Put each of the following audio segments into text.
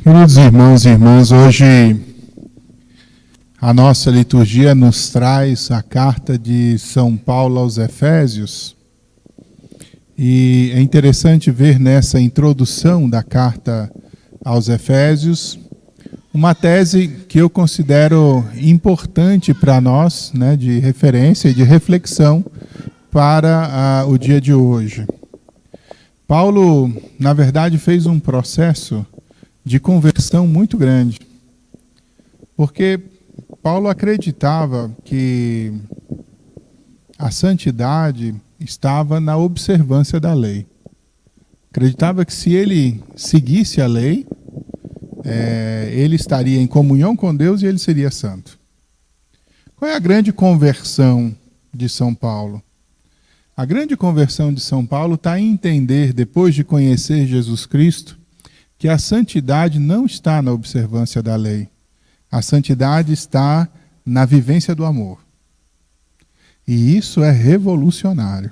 Queridos irmãos e irmãs, hoje a nossa liturgia nos traz a carta de São Paulo aos Efésios. E é interessante ver nessa introdução da carta aos Efésios uma tese que eu considero importante para nós, né, de referência e de reflexão para o dia de hoje. Paulo, na verdade, fez um processo de conversão muito grande, porque Paulo acreditava que a santidade estava na observância da lei. Acreditava que se ele seguisse a lei, ele estaria em comunhão com Deus e ele seria santo. Qual é a grande conversão de São Paulo? A grande conversão de São Paulo está em entender, depois de conhecer Jesus Cristo, que a santidade não está na observância da lei. A santidade está na vivência do amor. E isso é revolucionário.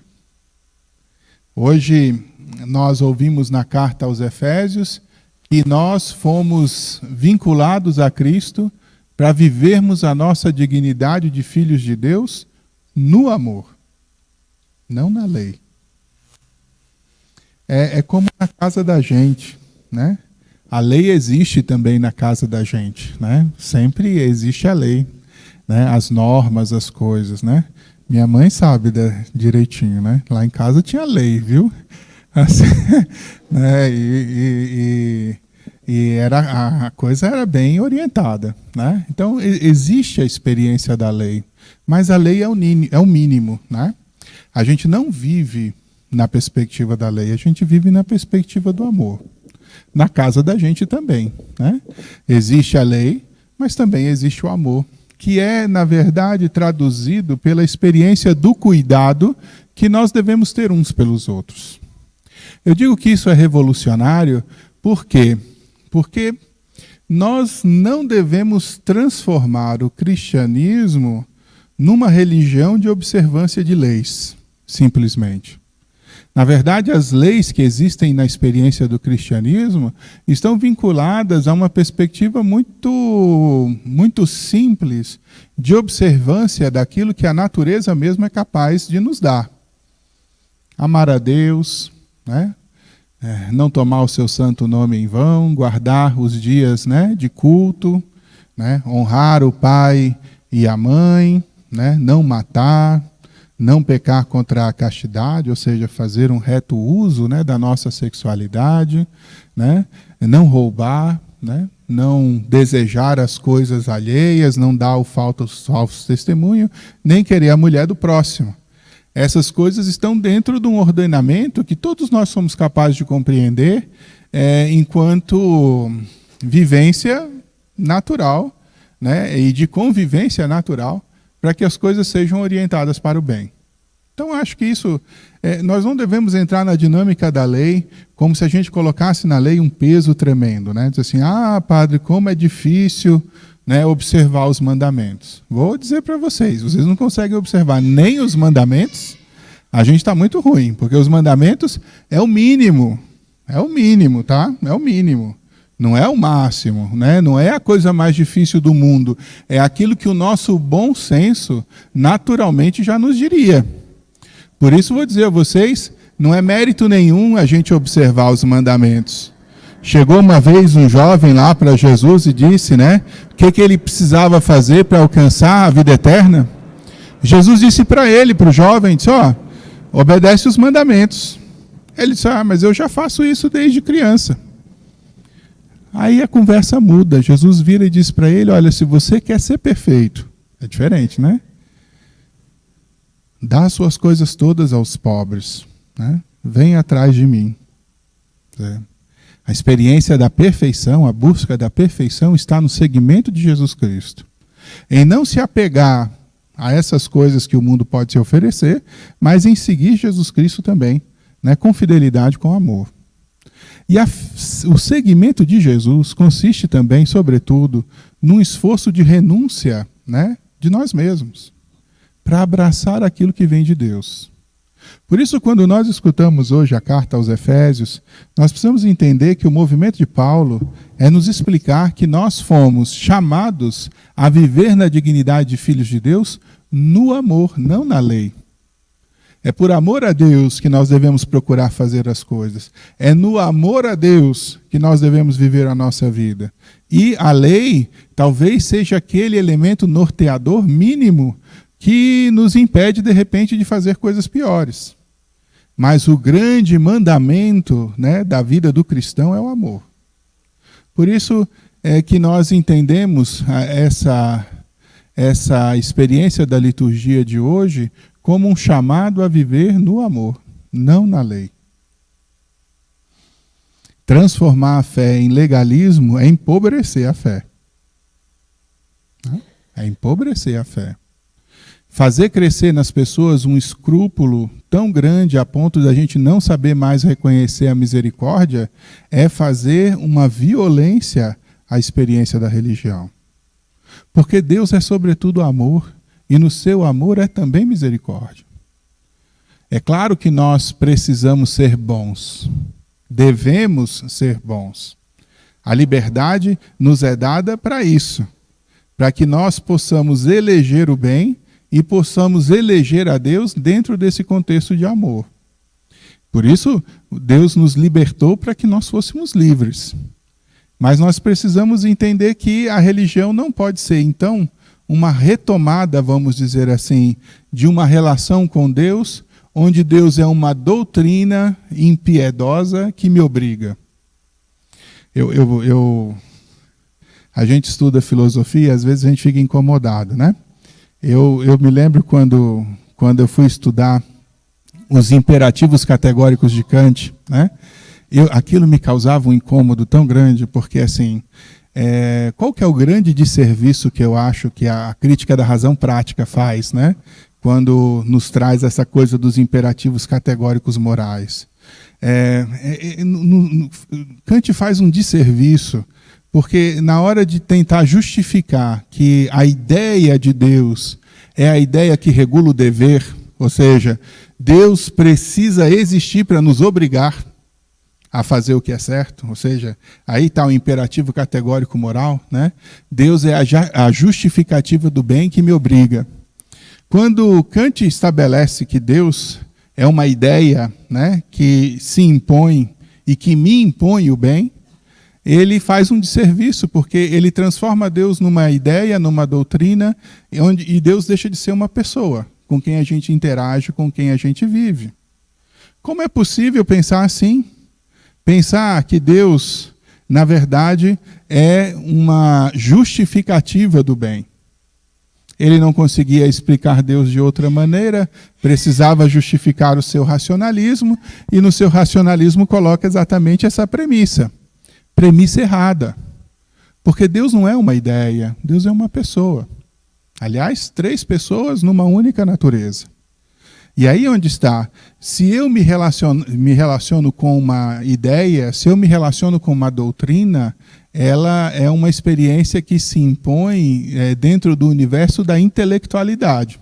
Hoje nós ouvimos na carta aos Efésios que nós fomos vinculados a Cristo para vivermos a nossa dignidade de filhos de Deus no amor, não na lei. É como na casa da gente, né? A lei existe também na casa da gente, né? Sempre existe a lei, né? As normas, as coisas, né? Minha mãe sabe direitinho, né? Lá em casa tinha lei, viu? Assim, né? E a coisa era bem orientada, né? Então existe a experiência da lei, mas a lei é o mínimo, né? A gente não vive na perspectiva da lei, a gente vive na perspectiva do amor. Na casa da gente também, né? Existe a lei, mas também existe o amor, que é, na verdade, traduzido pela experiência do cuidado que nós devemos ter uns pelos outros. Eu digo que isso é revolucionário, por quê? Porque nós não devemos transformar o cristianismo numa religião de observância de leis, simplesmente. Na verdade, as leis que existem na experiência do cristianismo estão vinculadas a uma perspectiva muito simples de observância daquilo que a natureza mesma é capaz de nos dar. Amar a Deus, né? Não tomar o seu santo nome em vão, guardar os dias, né, de culto, né? Honrar o pai e a mãe, né? Não matar, não pecar contra a castidade, ou seja, fazer um reto uso, né, da nossa sexualidade, né, não roubar, né, não desejar as coisas alheias, não dar o falso testemunho, nem querer a mulher do próximo. Essas coisas estão dentro de um ordenamento que todos nós somos capazes de compreender enquanto vivência natural, né, e de convivência natural, para que as coisas sejam orientadas para o bem. Então, acho que isso, nós não devemos entrar na dinâmica da lei como se a gente colocasse na lei um peso tremendo, né? Diz assim, padre, como é difícil, né, observar os mandamentos. Vou dizer para vocês não conseguem observar nem os mandamentos, a gente está muito ruim, porque os mandamentos é o mínimo, tá? É o mínimo. Não é o máximo, né? Não é a coisa mais difícil do mundo. É aquilo que o nosso bom senso naturalmente já nos diria. Por isso vou dizer a vocês, não é mérito nenhum a gente observar os mandamentos. Chegou uma vez um jovem lá para Jesus e disse, né, o que ele precisava fazer para alcançar a vida eterna? Jesus disse para ele, para o jovem, disse, obedece os mandamentos. Ele disse, mas eu já faço isso desde criança. Aí a conversa muda. Jesus vira e diz para ele, olha, se você quer ser perfeito, é diferente, né? Dá as suas coisas todas aos pobres, né? Vem atrás de mim. A experiência da perfeição, a busca da perfeição está no seguimento de Jesus Cristo. Em não se apegar a essas coisas que o mundo pode se oferecer, mas em seguir Jesus Cristo também, né? Com fidelidade, com amor. E o seguimento de Jesus consiste também, sobretudo, num esforço de renúncia, né, de nós mesmos, para abraçar aquilo que vem de Deus. Por isso, quando nós escutamos hoje a carta aos Efésios, nós precisamos entender que o movimento de Paulo é nos explicar que nós fomos chamados a viver na dignidade de filhos de Deus no amor, não na lei. É por amor a Deus que nós devemos procurar fazer as coisas. É no amor a Deus que nós devemos viver a nossa vida. E a lei talvez seja aquele elemento norteador mínimo que nos impede, de repente, de fazer coisas piores. Mas o grande mandamento, né, da vida do cristão é o amor. Por isso é que nós entendemos essa experiência da liturgia de hoje como um chamado a viver no amor, não na lei. Transformar a fé em legalismo é empobrecer a fé. É empobrecer a fé. Fazer crescer nas pessoas um escrúpulo tão grande a ponto da gente não saber mais reconhecer a misericórdia é fazer uma violência à experiência da religião. Porque Deus é sobretudo amor, e no seu amor é também misericórdia. É claro que nós precisamos ser bons, devemos ser bons. A liberdade nos é dada para isso, para que nós possamos eleger o bem e possamos eleger a Deus dentro desse contexto de amor. Por isso, Deus nos libertou para que nós fôssemos livres. Mas nós precisamos entender que a religião não pode ser, então, uma retomada, vamos dizer assim, de uma relação com Deus, onde Deus é uma doutrina impiedosa que me obriga. A gente estuda filosofia, às vezes a gente fica incomodado, né? Eu me lembro quando eu fui estudar os imperativos categóricos de Kant, né? Aquilo me causava um incômodo tão grande, porque assim, qual que é o grande desserviço que eu acho que a crítica da razão prática faz, né? Quando nos traz essa coisa dos imperativos categóricos morais. Kant faz um desserviço, porque na hora de tentar justificar que a ideia de Deus é a ideia que regula o dever, ou seja, Deus precisa existir para nos obrigar a fazer o que é certo, ou seja, aí está o imperativo categórico moral, né? Deus é a justificativa do bem que me obriga. Quando Kant estabelece que Deus é uma ideia, né, que se impõe e que me impõe o bem, ele faz um desserviço, porque ele transforma Deus numa ideia, numa doutrina, e Deus deixa de ser uma pessoa com quem a gente interage, com quem a gente vive. Como é possível pensar assim? Pensar que Deus, na verdade, é uma justificativa do bem. Ele não conseguia explicar Deus de outra maneira, precisava justificar o seu racionalismo, e no seu racionalismo coloca exatamente essa premissa. Premissa errada. Porque Deus não é uma ideia, Deus é uma pessoa. Aliás, 3 pessoas numa única natureza. E aí onde está? Se eu me relaciono com uma ideia, se eu me relaciono com uma doutrina, ela é uma experiência que se impõe dentro do universo da intelectualidade.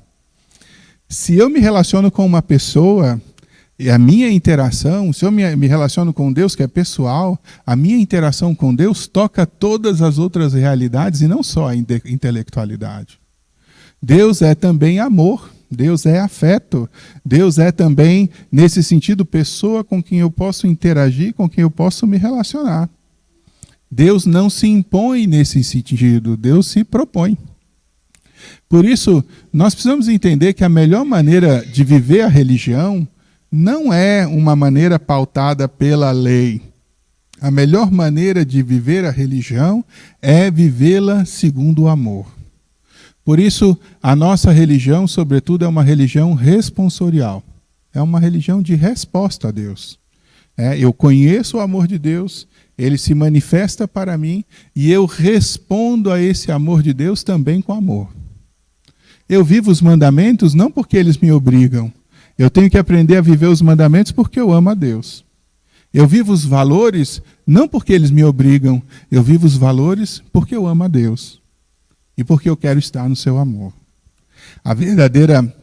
Se eu me relaciono com uma pessoa, e a minha interação, se eu me relaciono com Deus, que é pessoal, a minha interação com Deus toca todas as outras realidades e não só a intelectualidade. Deus é também amor, Deus é afeto, Deus é também, nesse sentido, pessoa com quem eu posso interagir, com quem eu posso me relacionar. Deus não se impõe nesse sentido, Deus se propõe. Por isso, nós precisamos entender que a melhor maneira de viver a religião não é uma maneira pautada pela lei. A melhor maneira de viver a religião é vivê-la segundo o amor. Por isso, a nossa religião, sobretudo, é uma religião responsorial. É uma religião de resposta a Deus. Eu conheço o amor de Deus, ele se manifesta para mim e eu respondo a esse amor de Deus também com amor. Eu vivo os mandamentos não porque eles me obrigam. Eu tenho que aprender a viver os mandamentos porque eu amo a Deus. Eu vivo os valores não porque eles me obrigam. Eu vivo os valores porque eu amo a Deus. E porque eu quero estar no seu amor. A verdadeira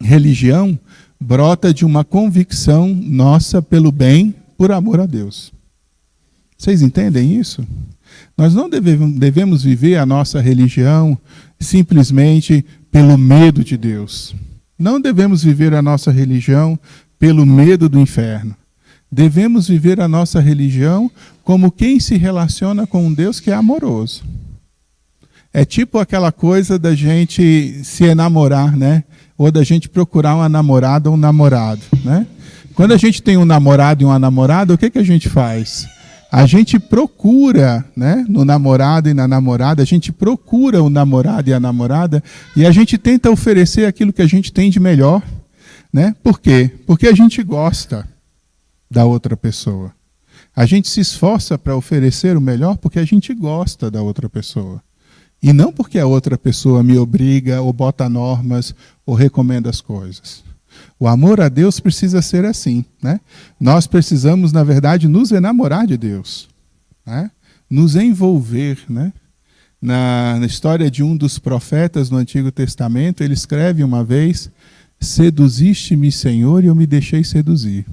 religião brota de uma convicção nossa pelo bem, por amor a Deus. Vocês entendem isso? Nós não devemos viver a nossa religião simplesmente pelo medo de Deus. Não devemos viver a nossa religião pelo medo do inferno. Devemos viver a nossa religião como quem se relaciona com um Deus que é amoroso. É tipo aquela coisa da gente se enamorar, né? Ou da gente procurar uma namorada ou um namorado, né? Quando a gente tem um namorado e uma namorada, o que a gente faz? A gente procura, né, no namorado e na namorada, a gente procura o namorado e a namorada e a gente tenta oferecer aquilo que a gente tem de melhor, né? Por quê? Porque a gente gosta da outra pessoa. A gente se esforça para oferecer o melhor porque a gente gosta da outra pessoa. E não porque a outra pessoa me obriga ou bota normas ou recomenda as coisas. O amor a Deus precisa ser assim, né? Nós precisamos, na verdade, nos enamorar de Deus, né? Nos envolver, né? Na história de um dos profetas no Antigo Testamento, ele escreve uma vez: seduziste-me, Senhor, e eu me deixei seduzir.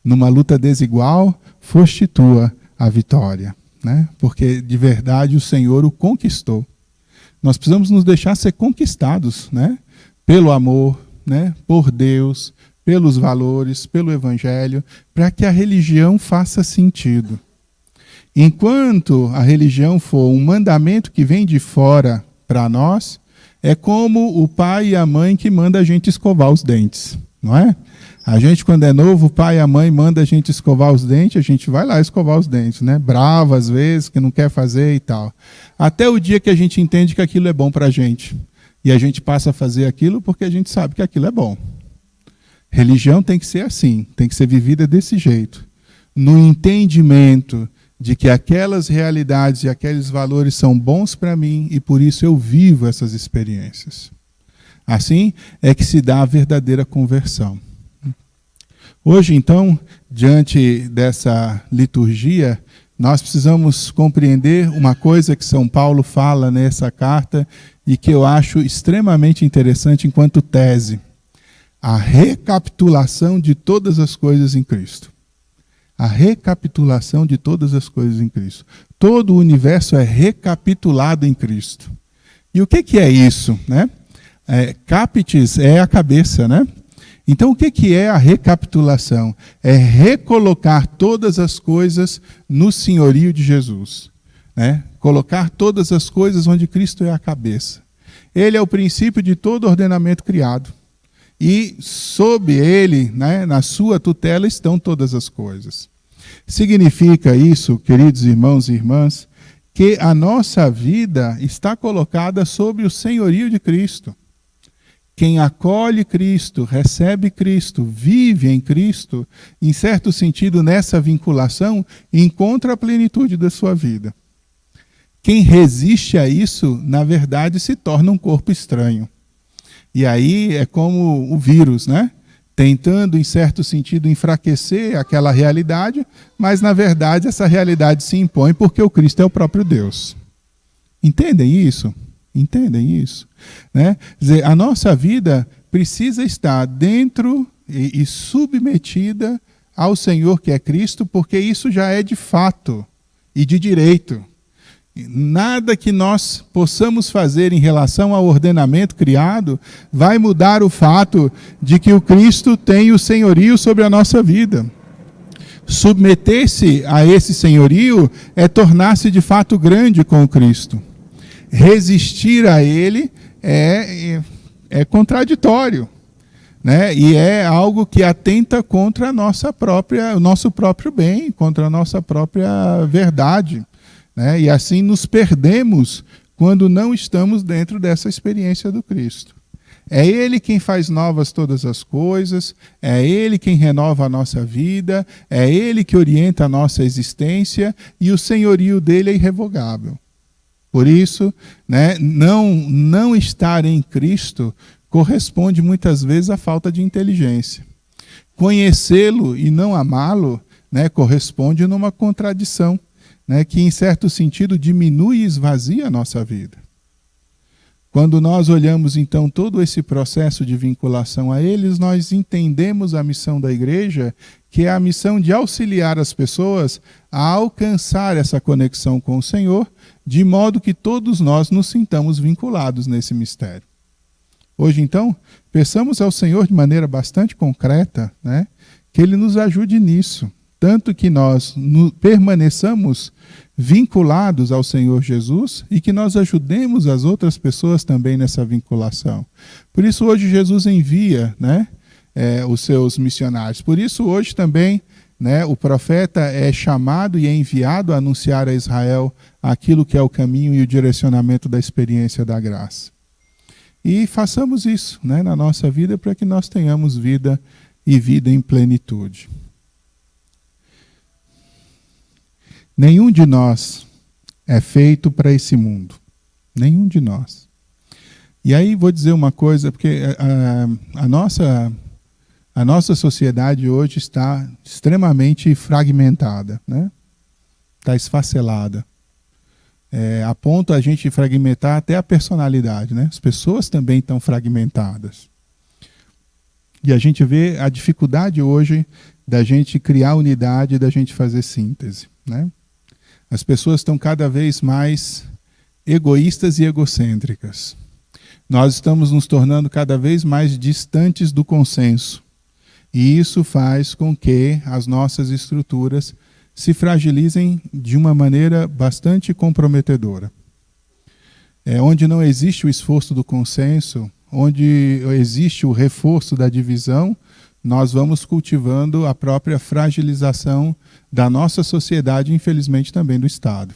Numa luta desigual, foste tua a vitória, né? Porque de verdade o Senhor o conquistou. Nós precisamos nos deixar ser conquistados, né? Pelo amor, né? Por Deus, pelos valores, pelo Evangelho, para que a religião faça sentido. Enquanto a religião for um mandamento que vem de fora para nós, é como o pai e a mãe que mandam a gente escovar os dentes, não é? A gente, quando é novo, o pai e a mãe mandam a gente escovar os dentes, a gente vai lá escovar os dentes, né? Bravo às vezes, que não quer fazer e tal. Até o dia que a gente entende que aquilo é bom para a gente. E a gente passa a fazer aquilo porque a gente sabe que aquilo é bom. Religião tem que ser assim, tem que ser vivida desse jeito. No entendimento de que aquelas realidades e aqueles valores são bons para mim e por isso eu vivo essas experiências. Assim é que se dá a verdadeira conversão. Hoje, então, diante dessa liturgia, nós precisamos compreender uma coisa que São Paulo fala nessa carta e que eu acho extremamente interessante enquanto tese: a recapitulação de todas as coisas em Cristo. A recapitulação de todas as coisas em Cristo. Todo o universo é recapitulado em Cristo. E o que é isso, né? Capitis é a cabeça, né? Então, o que é a recapitulação? É recolocar todas as coisas no senhorio de Jesus, né? Colocar todas as coisas onde Cristo é a cabeça. Ele é o princípio de todo ordenamento criado. E sob ele, né, na sua tutela, estão todas as coisas. Significa isso, queridos irmãos e irmãs, que a nossa vida está colocada sob o senhorio de Cristo. Quem acolhe Cristo, recebe Cristo, vive em Cristo, em certo sentido, nessa vinculação, encontra a plenitude da sua vida. Quem resiste a isso, na verdade, se torna um corpo estranho. E aí é como o vírus, né? Tentando, em certo sentido, enfraquecer aquela realidade, mas, na verdade, essa realidade se impõe porque o Cristo é o próprio Deus. Entendem isso? Entendem isso? Né? Quer dizer, a nossa vida precisa estar dentro e submetida ao Senhor que é Cristo, porque isso já é de fato e de direito. Nada que nós possamos fazer em relação ao ordenamento criado vai mudar o fato de que o Cristo tem o senhorio sobre a nossa vida. Submeter-se a esse senhorio é tornar-se de fato grande com o Cristo. Resistir a ele é contraditório, né? E é algo que atenta contra o nosso próprio bem, contra a nossa própria verdade, né? E assim nos perdemos quando não estamos dentro dessa experiência do Cristo. É Ele quem faz novas todas as coisas, é Ele quem renova a nossa vida, é Ele que orienta a nossa existência e o senhorio dele é irrevogável. Por isso, né, não estar em Cristo corresponde muitas vezes à falta de inteligência. Conhecê-lo e não amá-lo, né, corresponde numa contradição, né, que, em certo sentido, diminui e esvazia a nossa vida. Quando nós olhamos, então, todo esse processo de vinculação a eles, nós entendemos a missão da igreja, que é a missão de auxiliar as pessoas a alcançar essa conexão com o Senhor, de modo que todos nós nos sintamos vinculados nesse mistério. Hoje, então, peçamos ao Senhor de maneira bastante concreta, né, que Ele nos ajude nisso, tanto que nós permaneçamos vinculados ao Senhor Jesus e que nós ajudemos as outras pessoas também nessa vinculação. Por isso hoje Jesus envia, né, os seus missionários. Por isso hoje também, né, o profeta é chamado e é enviado a anunciar a Israel aquilo que é o caminho e o direcionamento da experiência da graça. E façamos isso, né, na nossa vida para que nós tenhamos vida e vida em plenitude. Nenhum de nós é feito para esse mundo. Nenhum de nós. E aí vou dizer uma coisa, porque a nossa sociedade hoje está extremamente fragmentada, né? Está esfacelada. A ponto a gente fragmentar até a personalidade, né? As pessoas também estão fragmentadas. E a gente vê a dificuldade hoje da gente criar unidade, da gente fazer síntese, né? As pessoas estão cada vez mais egoístas e egocêntricas. Nós estamos nos tornando cada vez mais distantes do consenso. E isso faz com que as nossas estruturas se fragilizem de uma maneira bastante comprometedora. Onde não existe o esforço do consenso, onde existe o reforço da divisão, nós vamos cultivando a própria fragilização da nossa sociedade, infelizmente também do Estado.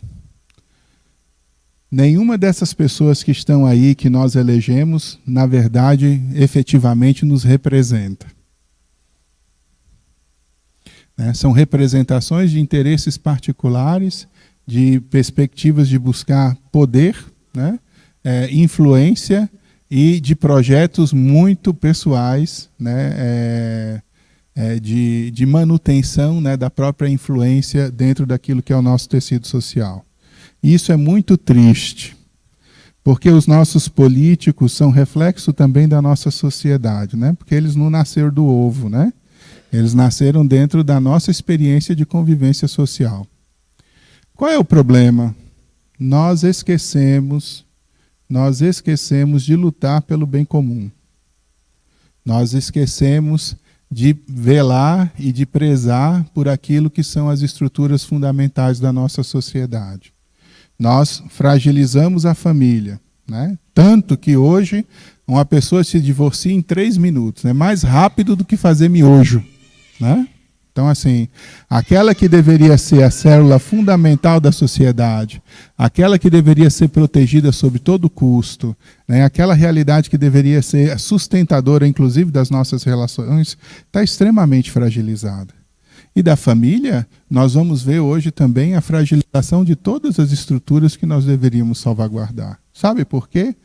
Nenhuma dessas pessoas que estão aí, que nós elegemos, na verdade, efetivamente nos representa. São representações de interesses particulares, de perspectivas de buscar poder, né? Influência e de projetos muito pessoais, né? De manutenção, né, da própria influência dentro daquilo que é o nosso tecido social. E isso é muito triste, porque os nossos políticos são reflexo também da nossa sociedade, né? Porque eles não nasceram do ovo, né? Eles nasceram dentro da nossa experiência de convivência social. Qual é o problema? Nós esquecemos de lutar pelo bem comum. Nós esquecemos de velar e de prezar por aquilo que são as estruturas fundamentais da nossa sociedade. Nós fragilizamos a família, né? Tanto que hoje uma pessoa se divorcia em 3 minutos, é mais rápido do que fazer miojo, né? Então, assim, aquela que deveria ser a célula fundamental da sociedade, aquela que deveria ser protegida sob todo custo, né? Aquela realidade que deveria ser sustentadora, inclusive, das nossas relações, está extremamente fragilizada. E da família, nós vamos ver hoje também a fragilização de todas as estruturas que nós deveríamos salvaguardar. Sabe por quê?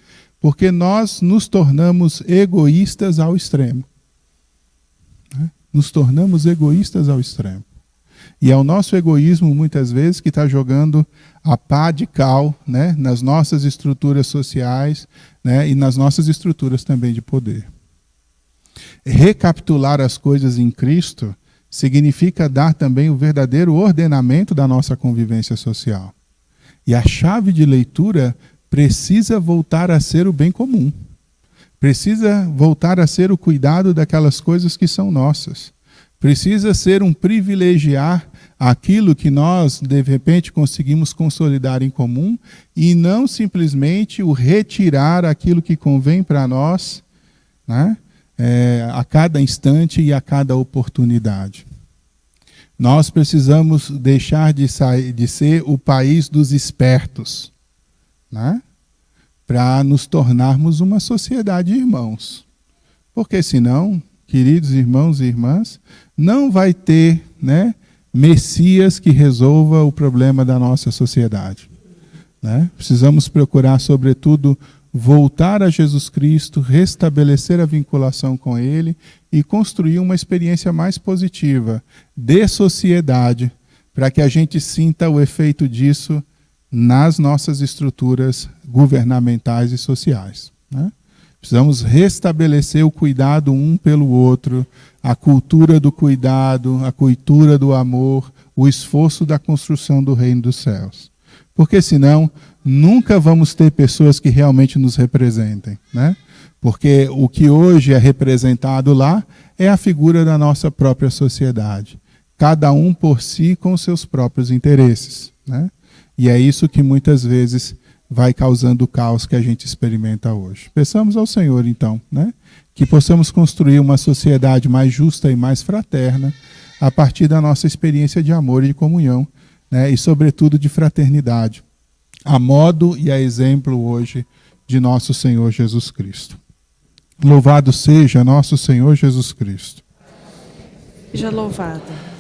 Porque nós nos tornamos egoístas ao extremo. Nos tornamos egoístas ao extremo. E é o nosso egoísmo, muitas vezes, que está jogando a pá de cal, né, nas nossas estruturas sociais, né, e nas nossas estruturas também de poder. Recapitular as coisas em Cristo significa dar também o verdadeiro ordenamento da nossa convivência social. E a chave de leitura precisa voltar a ser o bem comum. Precisa voltar a ser o cuidado daquelas coisas que são nossas. Precisa ser um privilegiar aquilo que nós, de repente, conseguimos consolidar em comum e não simplesmente o retirar aquilo que convém para nós, né? A cada instante e a cada oportunidade. Nós precisamos deixar de ser o país dos espertos, né? Para nos tornarmos uma sociedade de irmãos. Porque senão, queridos irmãos e irmãs, não vai ter, né, Messias que resolva o problema da nossa sociedade, né? Precisamos procurar, sobretudo, voltar a Jesus Cristo, restabelecer a vinculação com Ele e construir uma experiência mais positiva de sociedade, para que a gente sinta o efeito disso nas nossas estruturas governamentais e sociais, né? Precisamos restabelecer o cuidado um pelo outro, a cultura do cuidado, a cultura do amor, o esforço da construção do reino dos céus. Porque senão, nunca vamos ter pessoas que realmente nos representem, né? Porque o que hoje é representado lá é a figura da nossa própria sociedade. Cada um por si com seus próprios interesses, né? E é isso que muitas vezes vai causando o caos que a gente experimenta hoje. Peçamos ao Senhor, então, né, que possamos construir uma sociedade mais justa e mais fraterna a partir da nossa experiência de amor e de comunhão, né, e, sobretudo, de fraternidade, a modo e a exemplo hoje de nosso Senhor Jesus Cristo. Louvado seja nosso Senhor Jesus Cristo. Seja louvado.